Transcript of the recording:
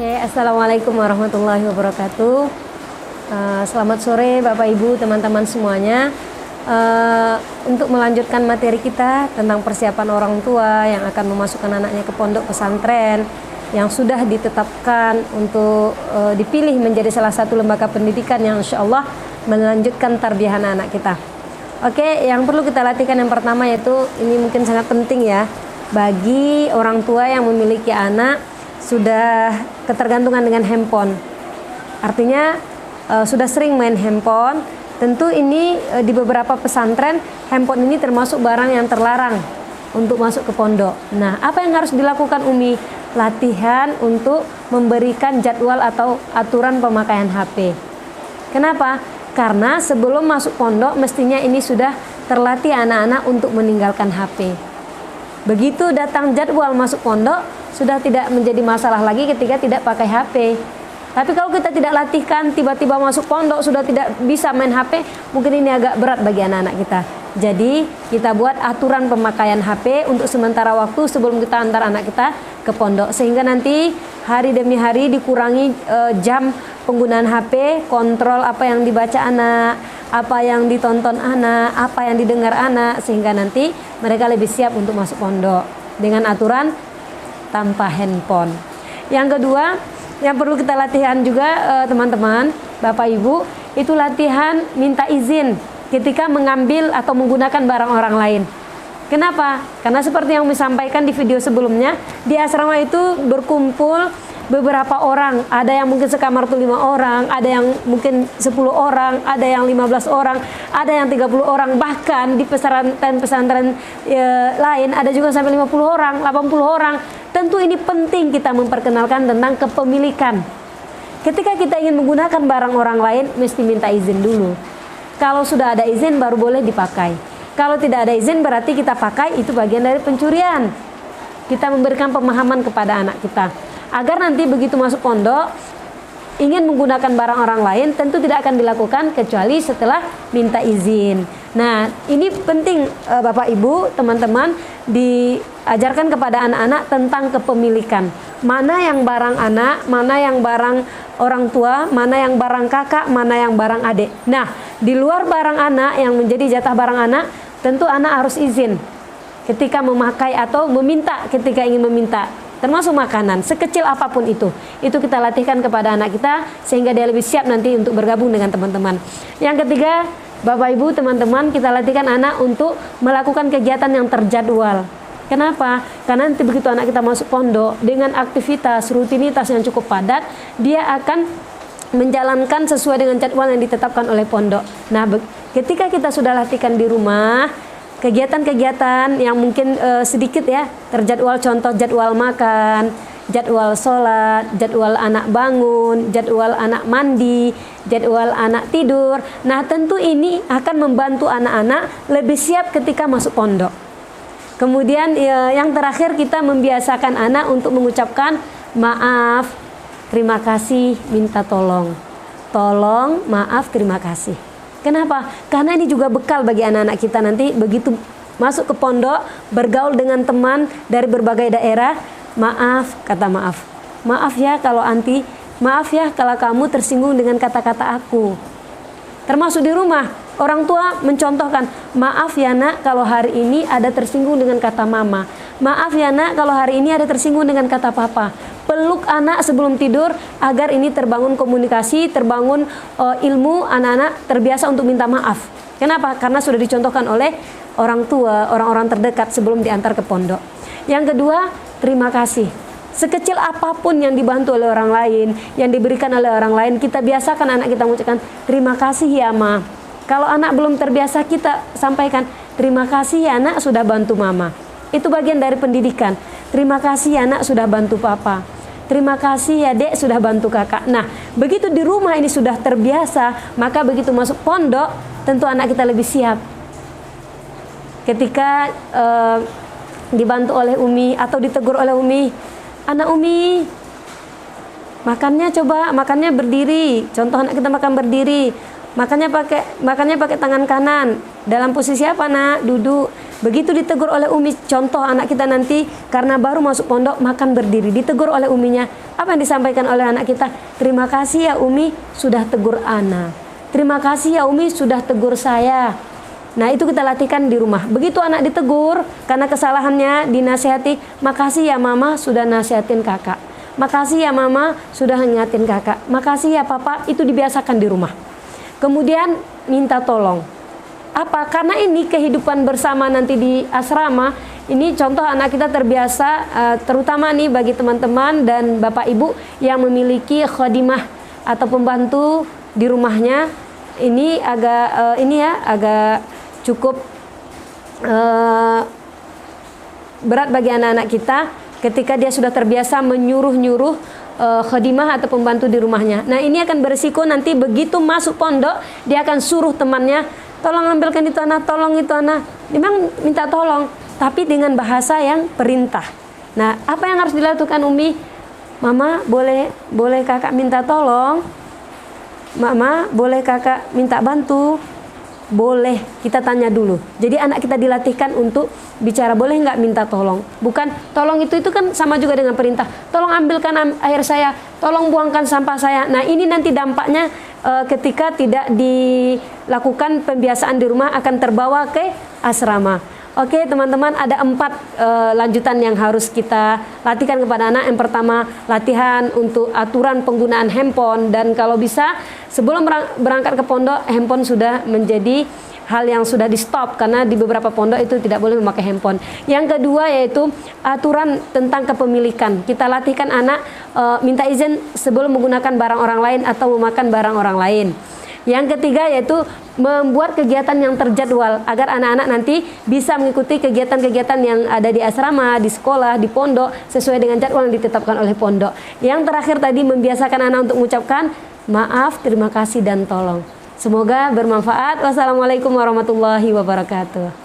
Assalamualaikum warahmatullahi wabarakatuh. Selamat sore Bapak Ibu, teman-teman semuanya. Untuk melanjutkan materi kita tentang persiapan orang tua yang akan memasukkan anaknya ke pondok pesantren yang sudah ditetapkan untuk dipilih menjadi salah satu lembaga pendidikan yang insya Allah melanjutkan tarbiyah anak kita. Oke, yang perlu kita latihkan yang pertama yaitu ini mungkin sangat penting ya bagi orang tua yang memiliki anak sudah ketergantungan dengan handphone. Artinya sudah sering main handphone. Tentu ini di beberapa pesantren handphone ini termasuk barang yang terlarang untuk masuk ke pondok. Nah, apa yang harus dilakukan Umi? Latihan untuk memberikan jadwal atau aturan pemakaian HP. Kenapa? Karena sebelum masuk pondok mestinya ini sudah terlatih anak-anak untuk meninggalkan HP. Begitu datang jadwal masuk pondok, sudah tidak menjadi masalah lagi ketika tidak pakai HP. Tapi kalau kita tidak latihkan, tiba-tiba masuk pondok sudah tidak bisa main HP, mungkin ini agak berat bagi anak-anak kita. Jadi kita buat aturan pemakaian HP untuk sementara waktu sebelum kita antar anak kita ke pondok, sehingga nanti hari demi hari dikurangi jam penggunaan HP, kontrol apa yang dibaca anak, apa yang ditonton anak, apa yang didengar anak, sehingga nanti mereka lebih siap untuk masuk pondok dengan aturan tanpa handphone. Yang kedua, yang perlu kita latihan juga teman-teman, Bapak Ibu, itu latihan minta izin ketika mengambil atau menggunakan barang orang lain. Kenapa? Karena seperti yang disampaikan di video sebelumnya, di asrama itu berkumpul beberapa orang, ada yang mungkin sekamar tuh 5 orang, ada yang mungkin 10 orang, ada yang 15 orang, ada yang 30 orang, bahkan di pesantren lain ada juga sampai 50 orang, 80 orang. Tentu ini penting kita memperkenalkan tentang kepemilikan. Ketika kita ingin menggunakan barang orang lain, mesti minta izin dulu. Kalau sudah ada izin baru boleh dipakai. Kalau tidak ada izin berarti kita pakai, itu bagian dari pencurian. Kita memberikan pemahaman kepada anak kita agar nanti begitu masuk pondok ingin menggunakan barang orang lain tentu tidak akan dilakukan kecuali setelah minta izin. Nah, ini penting Bapak Ibu, teman-teman, diajarkan kepada anak-anak tentang kepemilikan. Mana yang barang anak, mana yang barang orang tua, mana yang barang kakak, mana yang barang adik. Nah, di luar barang anak yang menjadi jatah barang anak, tentu anak harus izin ketika memakai atau meminta ketika ingin meminta. Termasuk makanan, sekecil apapun itu kita latihkan kepada anak kita sehingga dia lebih siap nanti untuk bergabung dengan teman-teman. Yang ketiga, Bapak Ibu, teman-teman, kita latihkan anak untuk melakukan kegiatan yang terjadwal. Kenapa? Karena nanti begitu anak kita masuk pondok dengan aktivitas, rutinitas yang cukup padat, dia akan menjalankan sesuai dengan jadwal yang ditetapkan oleh pondok. Nah, ketika kita sudah latihkan di rumah, kegiatan-kegiatan yang mungkin sedikit ya terjadwal, contoh jadwal makan, jadwal sholat, jadwal anak bangun, jadwal anak mandi, jadwal anak tidur. Nah, tentu ini akan membantu anak-anak lebih siap ketika masuk pondok. Kemudian yang terakhir, kita membiasakan anak untuk mengucapkan maaf, terima kasih, minta tolong. Tolong, maaf, terima kasih. Kenapa? Karena ini juga bekal bagi anak-anak kita nanti begitu masuk ke pondok, bergaul dengan teman dari berbagai daerah. Maaf, kata maaf. Maaf ya kalau anti, maaf ya kalau kamu tersinggung dengan kata-kata aku. Termasuk di rumah, orang tua mencontohkan, maaf ya nak kalau hari ini ada tersinggung dengan kata mama. Maaf ya nak kalau hari ini ada tersinggung dengan kata papa. Peluk anak sebelum tidur agar ini terbangun komunikasi, terbangun ilmu, anak-anak terbiasa untuk minta maaf. Kenapa? Karena sudah dicontohkan oleh orang tua, orang-orang terdekat sebelum diantar ke pondok. Yang kedua, terima kasih. Sekecil apapun yang dibantu oleh orang lain, yang diberikan oleh orang lain, kita biasakan anak kita mengucapkan terima kasih ya ma. Kalau anak belum terbiasa, kita sampaikan terima kasih ya nak sudah bantu mama. Itu bagian dari pendidikan. Terima kasih ya nak sudah bantu papa. Terima kasih ya dek sudah bantu kakak. Nah, begitu di rumah ini sudah terbiasa, maka begitu masuk pondok, tentu anak kita lebih siap. Ketika dibantu oleh Umi atau ditegur oleh Umi, anak Umi, makannya berdiri. Contoh anak kita makan berdiri. Makannya pakai tangan kanan. Dalam posisi apa nak? Duduk. Begitu ditegur oleh Umi, contoh anak kita nanti karena baru masuk pondok makan berdiri, ditegur oleh uminya, apa yang disampaikan oleh anak kita? Terima kasih ya Umi sudah tegur ana. Terima kasih ya Umi sudah tegur saya. Nah itu kita latihkan di rumah. Begitu anak ditegur karena kesalahannya, dinasihati, makasih ya mama sudah nasihatin kakak. Makasih ya mama sudah ngingatin kakak. Makasih ya papa, itu dibiasakan di rumah. Kemudian minta tolong. Apa? Karena ini kehidupan bersama nanti di asrama. Ini contoh anak kita terbiasa, terutama nih bagi teman-teman dan bapak ibu yang memiliki khadimah atau pembantu di rumahnya. Ini agak cukup berat bagi anak-anak kita ketika dia sudah terbiasa menyuruh-nyuruh khadimah atau pembantu di rumahnya. Nah ini akan berisiko nanti begitu masuk pondok dia akan suruh temannya, tolong ambilkan itu anak, tolong itu anak. Memang minta tolong, tapi dengan bahasa yang perintah. Nah apa yang harus dilakukan Umi? Mama boleh kakak minta tolong? Mama boleh kakak minta bantu? Boleh, kita tanya dulu. Jadi anak kita dilatihkan untuk bicara, boleh nggak minta tolong. Bukan tolong itu kan sama juga dengan perintah. Tolong ambilkan air saya, tolong buangkan sampah saya. Nah ini nanti dampaknya ketika tidak dilakukan pembiasaan di rumah akan terbawa ke asrama. Oke teman-teman, ada 4 lanjutan yang harus kita latihkan kepada anak. Yang pertama, latihan untuk aturan penggunaan handphone. Dan kalau bisa, sebelum berangkat ke pondok, handphone sudah menjadi hal yang sudah di stop. Karena di beberapa pondok itu tidak boleh memakai handphone. Yang kedua yaitu aturan tentang kepemilikan. Kita latihkan anak minta izin sebelum menggunakan barang orang lain atau memakan barang orang lain. Yang ketiga yaitu membuat kegiatan yang terjadwal agar anak-anak nanti bisa mengikuti kegiatan-kegiatan yang ada di asrama, di sekolah, di pondok sesuai dengan jadwal yang ditetapkan oleh pondok. Yang terakhir tadi membiasakan anak untuk mengucapkan maaf, terima kasih dan tolong. Semoga bermanfaat. Wassalamualaikum warahmatullahi wabarakatuh.